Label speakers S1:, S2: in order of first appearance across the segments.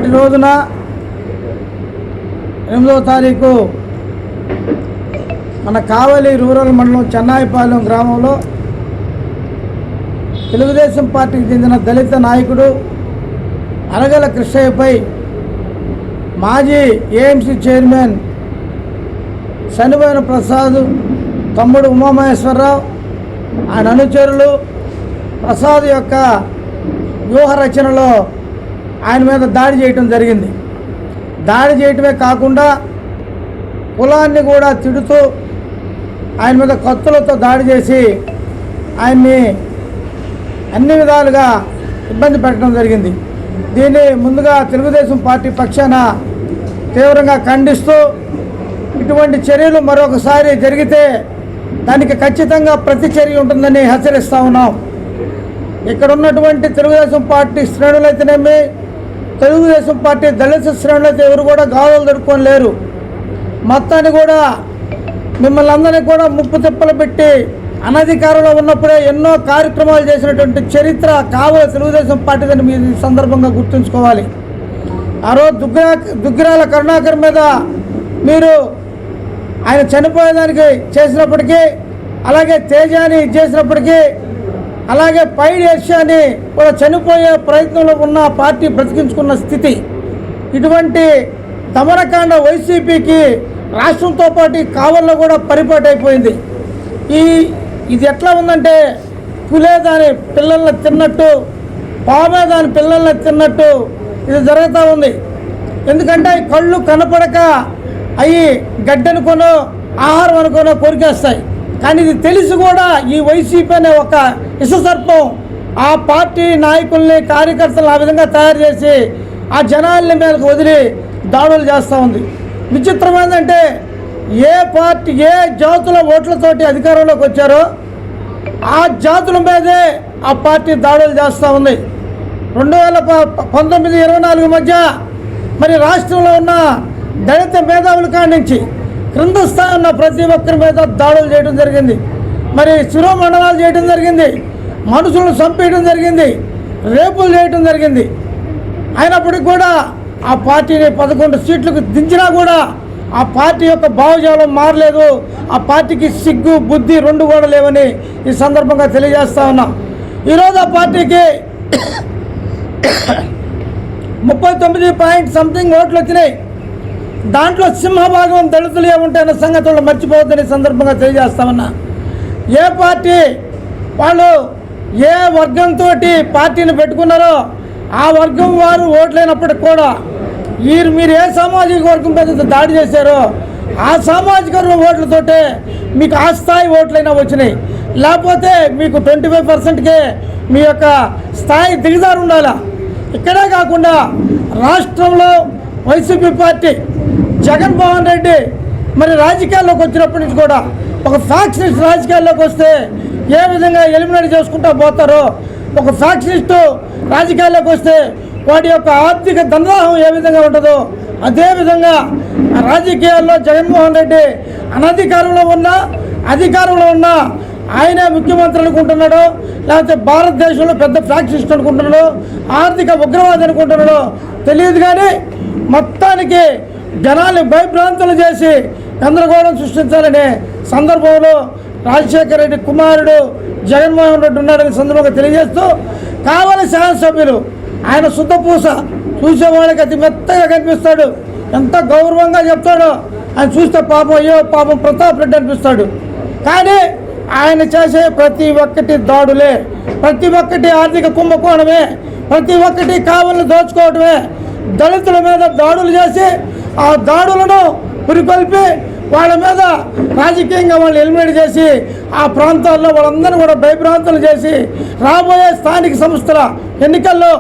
S1: నిన్నటి రోజున 8వ తారీఖు మన కావలి రూరల్ మండలం చెన్నాయిపాలెం గ్రామంలో తెలుగుదేశం పార్టీకి చెందిన దళిత నాయకుడు అరగల కృష్ణయ్యపై మాజీ ఏఎంసీ చైర్మన్ శనిపోయిన ప్రసాద్ తమ్ముడు ఉమామహేశ్వరరావు ఆయన అనుచరులు ప్రసాద్ యొక్క వ్యూహ రచనలో ఆయన మీద దాడి చేయటం జరిగింది. దాడి చేయటమే కాకుండా కులాన్ని కూడా తిడుతూ ఆయన మీద కత్తులతో దాడి చేసి ఆయన్ని అన్ని విధాలుగా ఇబ్బంది పెట్టడం జరిగింది. దీన్ని ముందుగా తెలుగుదేశం పార్టీ పక్షాన తీవ్రంగా ఖండిస్తూ ఇటువంటి చర్యలు మరొకసారి జరిగితే దానికి ఖచ్చితంగా ప్రతిచర్య ఉంటుందని హెచ్చరిస్తూ ఉన్నాం. ఇక్కడ ఉన్నటువంటి తెలుగుదేశం పార్టీ శ్రేణులైతేనేమి, తెలుగుదేశం పార్టీ దళిత శ్రేణులైతే ఎవరు కూడా గాలులు దొరుకుని లేరు. మొత్తాన్ని కూడా మిమ్మల్ని అందరినీ కూడా ముప్పు తిప్పలు పెట్టి అనధికారంలో ఉన్నప్పుడే ఎన్నో కార్యక్రమాలు చేసినటువంటి చరిత్ర కావలి తెలుగుదేశం పార్టీదని మీరు ఈ సందర్భంగా గుర్తుంచుకోవాలి. ఆ రోజు దుగ్గిరాల కరుణాకర్ మీద మీరు ఆయన చనిపోయేదానికి చేసినప్పటికీ, అలాగే తేజాని చేసినప్పటికీ, అలాగే పైడి యశాని కూడా చనిపోయే ప్రయత్నంలో ఉన్న పార్టీ బ్రతికించుకున్న స్థితి. ఇటువంటి దమనకాండ వైసీపీకి రాష్ట్రంతో పాటు కావల్లో కూడా పరిపాటు అయిపోయింది. ఇది ఎట్లా ఉందంటే పులే దాని పిల్లల్ని తిన్నట్టు, పామే దాని పిల్లల్ని తిన్నట్టు ఇది జరుగుతూ ఉంది. ఎందుకంటే కళ్ళు కనపడక అవి గడ్డనుకోనో ఆహారం అనుకోనో కొరికేస్తాయి. కానీ ఇది తెలిసి కూడా ఈ వైసీపీ అనే ఒక విషసర్పం ఆ పార్టీ నాయకుల్ని, కార్యకర్తలను ఆ విధంగా తయారు చేసి ఆ జనాల్ని మీదకు వదిలి దాడులు చేస్తూ ఉంది. విచిత్రం ఏంటంటే ఏ పార్టీ ఏ జాతుల ఓట్లతోటి అధికారంలోకి వచ్చారో ఆ జాతుల మీదే ఆ పార్టీ దాడులు చేస్తూ ఉంది. 2019-24 మధ్య మరి రాష్ట్రంలో ఉన్న దళిత మేధావుల కాడి నుంచి క్రింద స్థాయి ఉన్న ప్రతి ఒక్కరి మీద దాడులు చేయడం జరిగింది. మరి శిరోమండలాలు చేయడం జరిగింది, మనుషులను చంపేయడం జరిగింది, రేపులు చేయడం జరిగింది. అయినప్పటికీ కూడా ఆ పార్టీని 11 సీట్లకు దించినా కూడా ఆ పార్టీ యొక్క భావజాలం మారలేదు. ఆ పార్టీకి సిగ్గు బుద్ధి రెండు కూడా లేవని ఈ సందర్భంగా తెలియజేస్తా ఉన్నాం. ఈరోజు ఆ పార్టీకి 39 ఓట్లు వచ్చినాయి. దాంట్లో సింహభాగం దళితులు ఏముంటాయన్న సంగతి వాళ్ళు మర్చిపోవద్దని సందర్భంగా తెలియజేస్తామన్నా. ఏ పార్టీ వాళ్ళు ఏ వర్గంతో పార్టీని పెట్టుకున్నారో ఆ వర్గం వారు ఓట్లైనప్పటికి కూడా మీరు ఏ సామాజిక వర్గం మీద దాడి చేశారో ఆ సామాజిక వర్గం ఓట్లతోటే మీకు ఆ స్థాయి ఓట్లైనా వచ్చినాయి. లేకపోతే మీకు 25%కే మీ యొక్క స్థాయి దిగజారు ఉండాలా. ఇక్కడే కాకుండా రాష్ట్రంలో వైసీపీ పార్టీ జగన్మోహన్ రెడ్డి మరి రాజకీయాల్లోకి వచ్చినప్పటి నుంచి కూడా ఒక ఫ్యాక్షనిస్ట్ రాజకీయాల్లోకి వస్తే ఏ విధంగా ఎలిమినేట్ చేసుకుంటూ పోతారో, ఒక ఫ్యాక్షనిస్టు రాజకీయాల్లోకి వస్తే వాటి యొక్క ఆర్థిక దందాహం ఏ విధంగా ఉంటుందో అదేవిధంగా రాజకీయాల్లో జగన్మోహన్ రెడ్డి అనధికారంలో ఉన్నా అధికారంలో ఉన్నా ఆయనే ముఖ్యమంత్రి అనుకుంటున్నాడు, లేకపోతే భారతదేశంలో పెద్ద ఫ్యాక్షనిస్ట్ అనుకుంటున్నాడు, ఆర్థిక ఉగ్రవాది అనుకుంటున్నాడు తెలియదు. కానీ మొత్తానికి జనాల్ని భయభ్రాంతులు చేసి గందరగోళం సృష్టించాలనే సందర్భంలో రాజశేఖర రెడ్డి కుమారుడు జగన్మోహన్ రెడ్డి ఉన్నాడని సందర్భంగా తెలియజేస్తూ కావలి శాసనసభ్యులు ఆయన శుద్ధపూస చూసేవాళ్ళకి అతి మెత్తగా కనిపిస్తాడు, ఎంత గౌరవంగా చెప్తాడో ఆయన చూస్తే పాపం అయ్యో పాపం ప్రతాప్ రెడ్డి అనిపిస్తాడు. కానీ ఆయన చేసే ప్రతి ఒక్కటి దాడులే, ప్రతి ఒక్కటి ఆర్థిక కుంభకోణమే, ప్రతి ఒక్కటి కావలిని దోచుకోవడమే. దళితుల మీద దాడులు చేసి ఆ దాడులను పురికొల్పి వాళ్ళ మీద రాజకీయంగా వాళ్ళు ఎలిమినేట్ చేసి ఆ ప్రాంతాల్లో వాళ్ళందరూ కూడా భయభ్రాంతులు చేసి రాబోయే స్థానిక సంస్థల ఎన్నికల్లో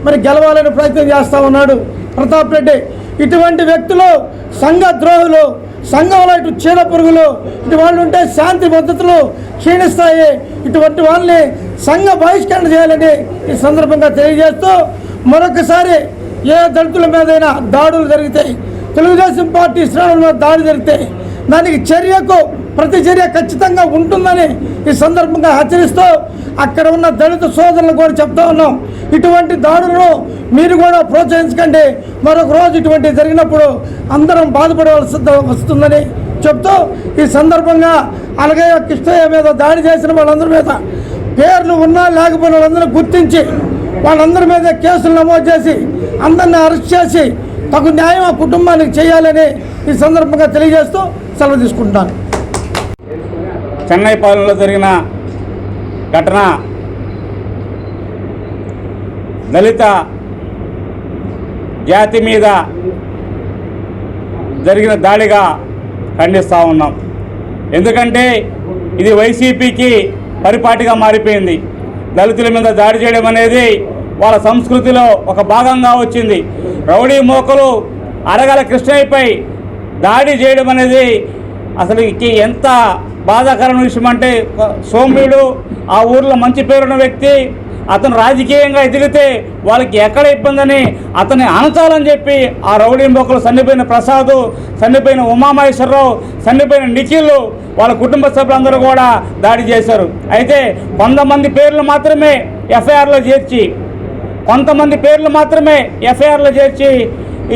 S1: మరి గెలవాలని ప్రయత్నం చేస్తూ ఉన్నాడు ప్రతాప్ రెడ్డి. ఇటువంటి వ్యక్తులు సంఘ ద్రోహులు, సంఘంలో ఇటు చీడ పురుగులు ఇటు వాళ్ళు ఉంటే శాంతి భద్రతలు క్షీణిస్తాయి. ఇటువంటి వాళ్ళని సంఘ బహిష్కరణ చేయాలని ఈ సందర్భంగా తెలియజేస్తూ మరొకసారి ఏ దళితుల మీదైనా దాడులు జరిగితే, తెలుగుదేశం పార్టీ శ్రేణుల మీద దాడి జరిగితే దానికి చర్యకు ప్రతి చర్య ఖచ్చితంగా ఉంటుందని ఈ సందర్భంగా హెచ్చరిస్తూ అక్కడ ఉన్న దళిత సోదరులు కూడా చెప్తా ఉన్నాం. ఇటువంటి దాడులను మీరు కూడా ప్రోత్సహించకండి. మరొక రోజు ఇటువంటి జరిగినప్పుడు అందరం బాధపడవలసి వస్తుందని చెప్తూ ఈ సందర్భంగా అలాగే కృష్ణయ్య మీద దాడి చేసిన వాళ్ళందరి మీద పేర్లు ఉన్నా లేకపోయిన వాళ్ళందరూ గుర్తించి వాళ్ళందరి మీద కేసులు నమోదు చేసి అందరినీ అరెస్ట్ చేసి తగు న్యాయం ఆ కుటుంబానికి చేయాలని ఈ సందర్భంగా తెలియజేస్తూ సెలవు తీసుకుంటున్నాను.
S2: చెన్నై పాలనలో జరిగిన ఘటన దళిత జాతి మీద జరిగిన దాడిగా ఖండిస్తూ ఉన్నాం. ఎందుకంటే ఇది వైసీపీకి పరిపాటిగా మారిపోయింది. దళితుల మీద దాడి చేయడం అనేది వాళ్ళ సంస్కృతిలో ఒక భాగంగా వచ్చింది. రౌడీ మోకలు అరగల కృష్ణయ్యపై దాడి చేయడం అనేది అసలు ఎంత బాధాకరమైన విషయం అంటే, సోమ్యుడు ఆ ఊర్లో మంచి పేరున్న వ్యక్తి, అతను రాజకీయంగా ఎదిగితే వాళ్ళకి ఎక్కడ ఇబ్బందని అతన్ని అణచాలని చెప్పి ఆ రౌడీ మొక్కలు సన్నిపోయిన ప్రసాద్, సన్నిపోయిన ఉమామహేశ్వరరావు, సన్నిపోయిన నిఖిల్ వాళ్ళ కుటుంబ సభ్యులందరూ కూడా దాడి చేశారు. అయితే కొంతమంది పేర్లు మాత్రమే ఎఫ్ఐఆర్లో చేర్చి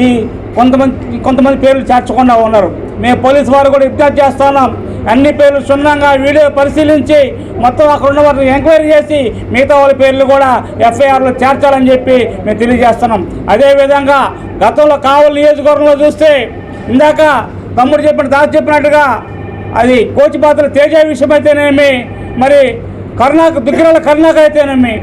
S2: ఈ కొంతమంది పేర్లు చేర్చకుండా ఉన్నారు. మేము పోలీసు వారు కూడా విజ్ఞప్తి చేస్తున్నాం, అన్ని పేర్లు క్షుణ్ణంగా వీడియో పరిశీలించి మొత్తం అక్కడ ఉన్న వారిని ఎంక్వైరీ చేసి మిగతా వాళ్ళ పేర్లు కూడా ఎఫ్ఐఆర్లో చేర్చాలని చెప్పి మేము తెలియజేస్తున్నాం. అదేవిధంగా గతంలో కావలి నియోజకవర్గంలో చూస్తే ఇందాక తమ్ముడు చెప్పినట్టుగా అది కోచిపాత్ర తేజ విషయం అయితేనేమి, మరి దుగ్గిరాల కరుణాక అయితేనేమి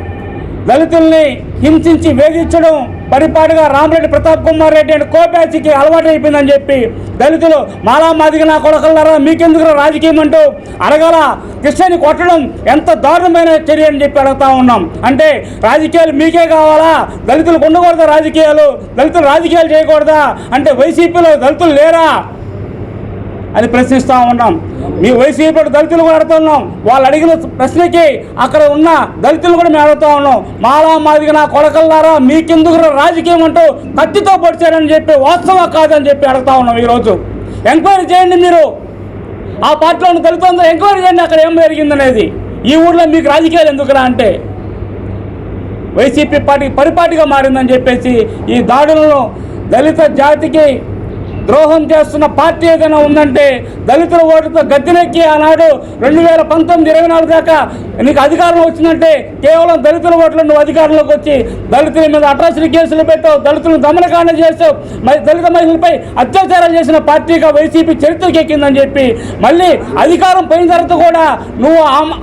S2: దళితుల్ని హింసించి వేధించడం పరిపాటిగా రామరెడ్డి ప్రతాప్ కుమార్ రెడ్డి అండ్ కోపాచికి అలవాటు అయిపోయిందని చెప్పి దళితులు మాలా మాదిగ నా కొడకల్లారా మీకెందుకు రాజకీయం అంటూ అడగల కృష్ణని కొట్టడం ఎంత దారుణమైన చర్య అని చెప్పి అడుగుతా ఉన్నాం. అంటే రాజకీయాలు మీకే కావాలా? దళితులకు ఉండకూడదా రాజకీయాలు? దళితులు రాజకీయాలు చేయకూడదా? అంటే వైసీపీలో దళితులు లేరా అని ప్రశ్నిస్తూ ఉన్నాం. మీ వైసీపీ దళితులు కూడా అడుగుతున్నాం. వాళ్ళు అడిగిన ప్రశ్నకి అక్కడ ఉన్న దళితులు కూడా మేము అడుగుతూ ఉన్నాం. మాలా మాదిగ నా కొడకల్లారా మీకెందుకు రాజకీయం అంటూ కత్తితో పొడిచారని చెప్పి వాస్తవం కాదని చెప్పి అడుగుతా ఉన్నాం. ఈరోజు ఎంక్వైరీ చేయండి, మీరు ఆ పార్టీలో ఉన్న దళితులందరూ ఎంక్వైరీ చేయండి అక్కడ ఏం జరిగిందనేది. ఈ ఊర్లో మీకు రాజకీయాలు ఎందుకురా అంటే వైసీపీ పార్టీ పరిపాటిగా మారిందని చెప్పేసి ఈ దాడులను దళిత జాతికి ద్రోహం చేస్తున్న పార్టీ ఏదైనా ఉందంటే దళితుల ఓటుతో గద్దెనెక్కి ఆనాడు 2019-24 దాకా నీకు అధికారం వచ్చిందంటే కేవలం దళితుల ఓట్లు నువ్వు అధికారంలోకి వచ్చి దళితుల మీద అట్రాసిటీ కేసులు పెట్టావు, దళితులను దమనకాండ చేసావు, దళిత మహిళలపై అత్యాచారాలు చేసిన పార్టీగా వైసీపీ చరిత్రకి ఎక్కిందని చెప్పి మళ్ళీ అధికారం పోయిన తర్వాత కూడా నువ్వు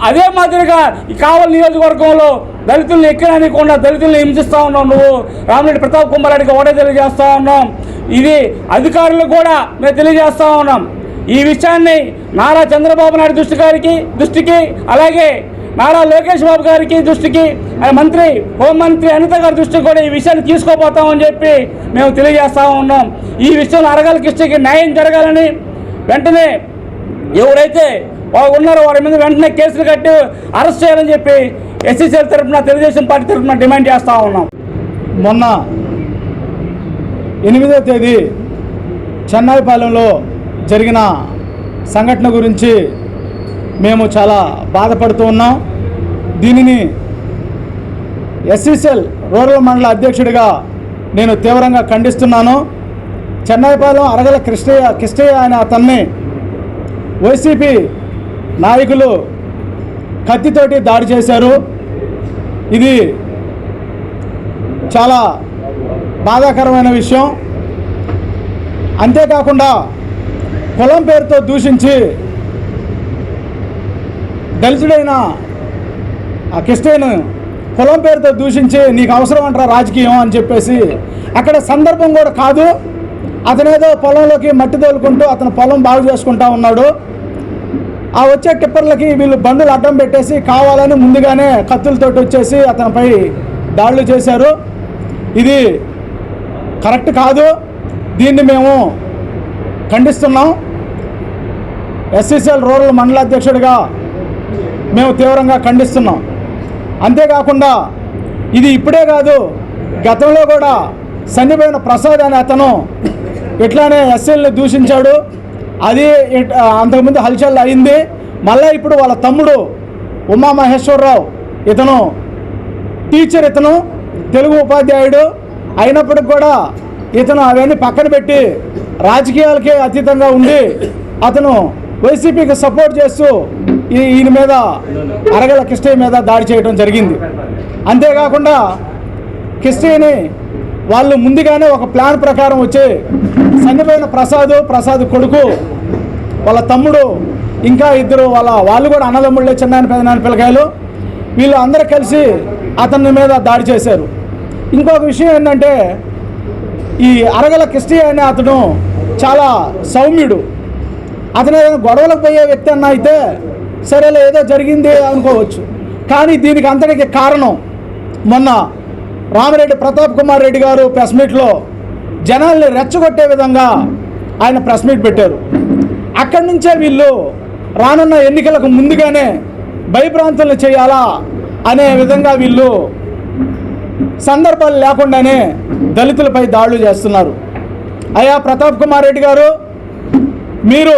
S2: అదే మాదిరిగా ఈ కావలి నియోజకవర్గంలో దళితులను ఎక్కడానికుండా దళితులను హింసిస్తూ ఉన్నావు. నువ్వు రామరెడ్డి ప్రతాప్ కుమార్ రెడ్డికి ఒకటే తెలియజేస్తూ ఉన్నాం. ఇది అధికారులకు కూడా మేము తెలియజేస్తూ ఉన్నాం. ఈ విషయాన్ని నారా చంద్రబాబు నాయుడు దృష్టికి అలాగే నారా లోకేష్ బాబు గారికి దృష్టికి, మంత్రి హోంమంత్రి అనిత గారి దృష్టికి కూడా ఈ విషయాన్ని తీసుకోపోతామని చెప్పి మేము తెలియజేస్తూ ఉన్నాం. ఈ విషయంలో అరగల కృష్ణకి న్యాయం జరగాలని వెంటనే ఎవరైతే ఉన్నారో వారి మీద వెంటనే కేసులు కట్టి అరెస్ట్ చేయాలని చెప్పి ఎస్సీసీఎల్ తరఫున తెలుగుదేశం పార్టీ తరఫున డిమాండ్ చేస్తూ ఉన్నాం.
S3: మొన్న 8వ తేదీ చెన్నైపాలెంలో జరిగిన సంఘటన గురించి మేము చాలా బాధపడుతూ ఉన్నాం. దీనిని ఎస్సీసీఎల్ రూరల్ మండల అధ్యక్షుడిగా నేను తీవ్రంగా ఖండిస్తున్నాను. చెన్నైపాలెం అరగల కృష్ణయ్య అనే అతన్ని వైసీపీ నాయకులు కత్తితోటి దాడి చేశారు. ఇది చాలా బాధాకరమైన విషయం. అంతేకాకుండా కులం పేరుతో దూషించి దళితుడైన ఆ కృష్ణయ్యను కులం పేరుతో దూషించి నీకు అవసరం అంటారా రాజకీయం అని చెప్పేసి అక్కడ సందర్భం కూడా కాదు. అతనేదో పొలంలోకి మట్టి తోలుకుంటూ అతను పొలం బాగు చేసుకుంటా ఉన్నాడు. ఆ వచ్చే టిప్పర్లకి వీళ్ళు బండ్లు అడ్డం పెట్టేసి కావాలని ముందుగానే కత్తులతోటి వచ్చేసి అతనిపై దాడులు చేశారు. ఇది కరెక్ట్ కాదు. దీన్ని మేము ఖండిస్తున్నాం. ఎస్సీసీఎల్ రూరల్ మండల అధ్యక్షుడిగా మేము తీవ్రంగా ఖండిస్తున్నాం. అంతేకాకుండా ఇది ఇప్పుడే కాదు, గతంలో కూడా సన్నిపోయిన ప్రసాద్ అనే అతను ఇట్లానే ఎస్సీల్ని దూషించాడు. అది అంతకుముందు హల్చల్ అయింది. మళ్ళీ ఇప్పుడు వాళ్ళ తమ్ముడు ఉమామహేశ్వరరావు, ఇతను టీచర్, ఇతను తెలుగు ఉపాధ్యాయుడు అయినప్పటికి కూడా ఇతను అవన్నీ పక్కన పెట్టి రాజకీయాలకే అతీతంగా ఉండి అతను వైసీపీకి సపోర్ట్ చేస్తూ ఈయన మీద అరగల కిష్టయ్య మీద దాడి చేయడం జరిగింది. అంతేకాకుండా కిష్టయ్యని వాళ్ళు ముందుగానే ఒక ప్లాన్ ప్రకారం వచ్చి చనిపోయిన ప్రసాద్ కొడుకు వాళ్ళ తమ్ముడు ఇంకా ఇద్దరు వాళ్ళు కూడా అన్నదమ్ముళ్ళే, చిన్నాయన పెదనాయన పిల్లకాయలు, వీళ్ళు అందరూ కలిసి అతని మీద దాడి చేశారు. ఇంకొక విషయం ఏంటంటే ఈ అరగల కిష్టయ్య అనే అతను చాలా సౌమ్యుడు. అతను ఏదైనా గొడవలకు పోయే వ్యక్తి అన్న అయితే సరేలే ఏదో జరిగింది అనుకోవచ్చు. కానీ దీనికి అంతటికి కారణం మొన్న రామిరెడ్డి ప్రతాప్ కుమార్ రెడ్డి గారు ప్రెస్ మీట్లో జనాల్ని రెచ్చగొట్టే విధంగా ఆయన ప్రెస్ మీట్ పెట్టారు. అక్కడి నుంచే వీళ్ళు రానున్న ఎన్నికలకు ముందుగానే భయభ్రాంతులను చేయాలా అనే విధంగా వీళ్ళు సందర్భాలు లేకుండానే దళితులపై దాడులు చేస్తున్నారు. అయ్యా ప్రతాప్ కుమార్ రెడ్డి గారు, మీరు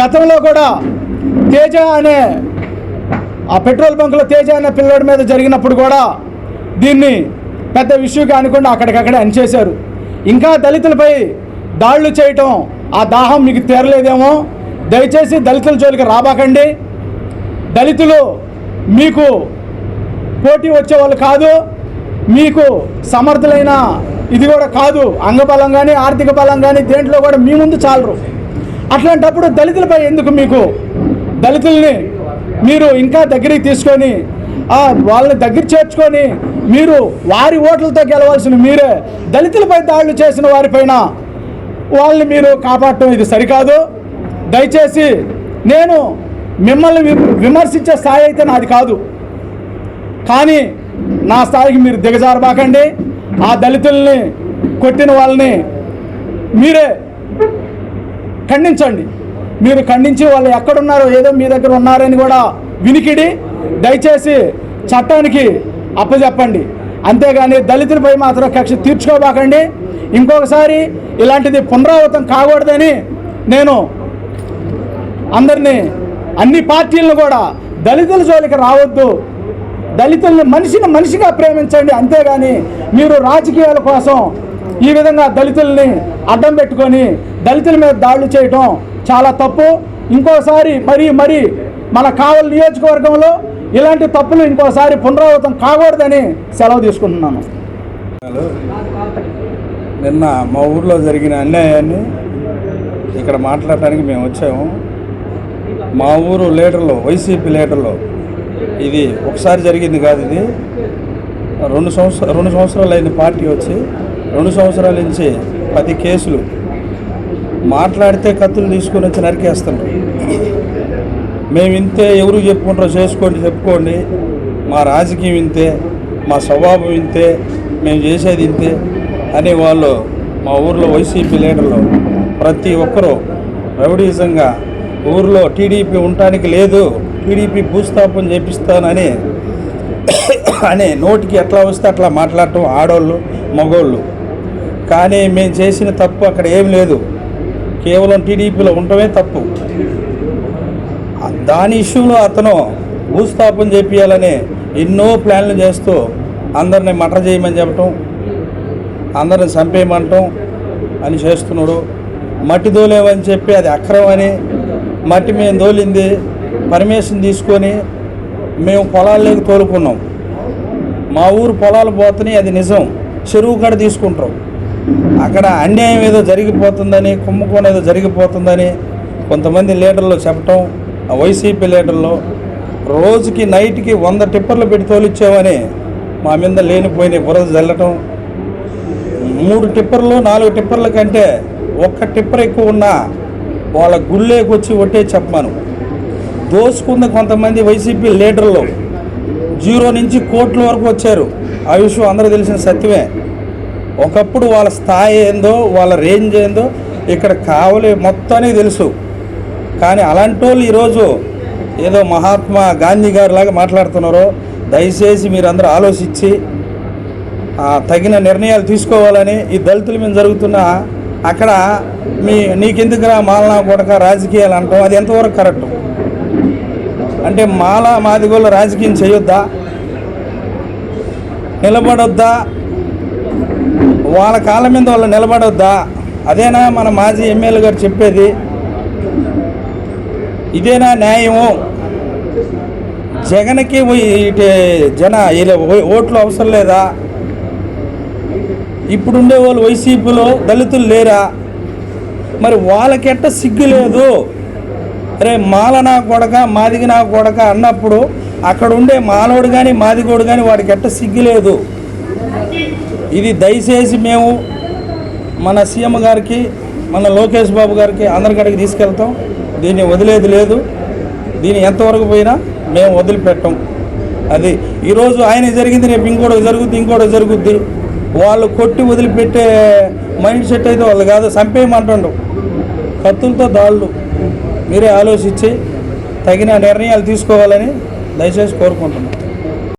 S3: గతంలో కూడా తేజ అనే ఆ పెట్రోల్ బంకులో తేజ అనే పిల్లోడి మీద జరిగినప్పుడు కూడా దీన్ని పెద్ద విషయంగా అనుకుండా అక్కడికక్కడే అనిచేశారు. ఇంకా దళితులపై దాడులు చేయటం ఆ దాహం మీకు తీరలేదేమో. దయచేసి దళితుల జోలికి రాబాకండి. దళితులు మీకు పోటీ వచ్చేవాళ్ళు కాదు, మీకు సమర్థులైన ఇది కూడా కాదు. అంగబలం కానీ ఆర్థిక బలం కానీ దేంట్లో కూడా మీ ముందు చాలరు. అట్లాంటప్పుడు దళితులపై ఎందుకు మీకు? దళితుల్ని మీరు ఇంకా దగ్గరికి తీసుకొని వాళ్ళని దగ్గర చేర్చుకొని మీరు వారి ఓట్లతో గెలవాల్సిన మీరే దళితులపై దాడులు చేసిన వారిపైన వాళ్ళని మీరు కాపాడటం ఇది సరికాదు. దయచేసి నేను మిమ్మల్ని విమర్శించే స్థాయి అయితే నాది కాదు, కానీ నా స్థాయికి మీరు దిగజారబాకండి. ఆ దళితుల్ని కొట్టిన వాళ్ళని మీరే ఖండించండి. మీరు ఖండించి వాళ్ళు ఎక్కడున్నారో ఏదో మీ దగ్గర ఉన్నారని కూడా వినికిడి దయచేసి చట్టానికి అప్పచెప్పండి. అంతేగాని దళితులపై మాత్రం కక్ష తీర్చుకోబాకండి. ఇంకొకసారి ఇలాంటిది పునరావృతం కాకూడదని నేను అందరినీ, అన్ని పార్టీలను కూడా దళితుల జోలికి రావద్దు, దళితుల్ని మనిషిగా ప్రేమించండి. అంతేగాని మీరు రాజకీయాల కోసం ఈ విధంగా దళితుల్ని అడ్డం పెట్టుకొని దళితుల మీద దాడులు చేయటం చాలా తప్పు. ఇంకోసారి మరీ మన కావలి నియోజకవర్గంలో ఇలాంటి తప్పులు ఇంకోసారి పునరావృతం కాకూడదని సెలవు తీసుకుంటున్నాను.
S4: నిన్న మా ఊర్లో జరిగిన అన్యాయాన్ని ఇక్కడ మాట్లాడటానికి మేము వచ్చాము. మా ఊరు లీడర్లు, వైసీపీ లీడర్లు, ఇది ఒకసారి జరిగింది కాదు, ఇది 2 సంవత్సరాలు అయింది పార్టీ వచ్చి. 2 సంవత్సరాల నుంచి 10 కేసులు. మాట్లాడితే కత్తులు తీసుకొని వచ్చి నరికేస్తున్నారు. మేము ఇంతే, ఎవరు చెప్పుకుంటారో చెప్పుకోండి, మా రాజకీయం ఇంతే, మా స్వభావం ఇంతే, మేము చేసేది ఇంతే అని వాళ్ళు మా ఊర్లో వైసీపీ లీడర్లు ప్రతి ఒక్కరూ రౌడీజంగా ఊర్లో టీడీపీ ఉండటానికి లేదు, టీడీపీ భూస్థాపన చేపిస్తానని నోటికి ఎట్లా వస్తే అట్లా మాట్లాడటం ఆడోళ్ళు మగోళ్ళు. కానీ మేము చేసిన తప్పు అక్కడ ఏం లేదు, కేవలం టీడీపీలో ఉండటమే తప్పు. దాని ఇష్యూలో అతను భూస్థాపన చేపియాలని ఎన్నో ప్లాన్లు చేస్తూ అందరిని మటర్ చేయమని చెప్పటం, అందరిని చంపేయమంటాం అని చేస్తున్నాడు. మట్టి దోలేమని చెప్పి అది అక్రమం అని, మట్టి మేము దోలింది పర్మిషన్ తీసుకొని మేము పొలాల్లోకి తోలుకున్నాం. మా ఊరు పొలాలు పోతున్నాయి, అది నిజం. చెరువు కాడ తీసుకుంటాం. అక్కడ అన్యాయం ఏదో జరిగిపోతుందని, కుంభకోణం ఏదో జరిగిపోతుందని కొంతమంది లీడర్లు చెప్పటం, ఆ వైసీపీ లీడర్లు రోజుకి నైట్కి 100 టిప్పర్లు పెట్టి తోలిచ్చామని మా మీద లేనిపోయిన బురద జల్లటం. 3 టిప్పర్లు 4 టిప్పర్ల కంటే 1 టిప్పర్ ఎక్కువ ఉన్నా వాళ్ళ గుళ్ళేకి వచ్చి ఒట్టే చెప్పమను. దోసుకున్న కొంతమంది వైసీపీ లీడర్లు 0 నుంచి కోట్ల వరకు వచ్చారు. ఆ విషయం అందరూ తెలిసిన సత్యమే. ఒకప్పుడు వాళ్ళ స్థాయి ఏందో, వాళ్ళ రేంజ్ ఏందో ఇక్కడ కావలి మొత్తానికి తెలుసు. కానీ అలాంటి వాళ్ళు ఈరోజు ఏదో మహాత్మా గాంధీ గారి లాగా మాట్లాడుతున్నారో. దయచేసి మీరందరూ ఆలోచించి తగిన నిర్ణయాలు తీసుకోవాలని. ఈ దళితుల మీద జరుగుతున్న అక్కడ నీకెందుకురా మాలనా కొడక రాజకీయాలు అంటాం, అది ఎంతవరకు కరెక్ట్? అంటే మాదిగోళ్ళు రాజకీయం చేయొద్దా? నిలబడొద్దా, వాళ్ళ కాళ్ళ మీద వాళ్ళు నిలబడొద్దా? అదేనా మన మాజీ ఎమ్మెల్యే గారు చెప్పేది? ఇదేనా న్యాయము? జగన్కి ఓట్లు అవసరం లేదా? ఇప్పుడుండే వాళ్ళు వైసీపీలో దళితులు లేరా? మరి వాళ్ళకెట్ట సిగ్గు లేదు? అరే మాల నా కొడక మాదిగ నా కొడక అన్నప్పుడు అక్కడ ఉండే మాలోడు కానీ మాదిగోడు కానీ వాడికి ఎట్ట సిగ్గు లేదు? ఇది దయచేసి మేము మన సీఎం గారికి, మన లోకేష్ బాబు గారికి అందరికడికి తీసుకెళ్తాం. దీన్ని వదిలేది లేదు. దీన్ని ఎంతవరకు పోయినా మేము వదిలిపెట్టాం. అది ఈరోజు ఆయన జరిగింది, రేపు ఇంకోటి జరుగుద్ది. వాళ్ళు కొట్టి వదిలిపెట్టే మైండ్ సెట్ అయితే వాళ్ళు కాదు, చంపేయమంటుండ్రు కత్తులతో దాళ్ళు. మీరే ఆలోచించి తగిన నిర్ణయాలు తీసుకోవాలని దయచేసి కోరుకుంటున్నాం.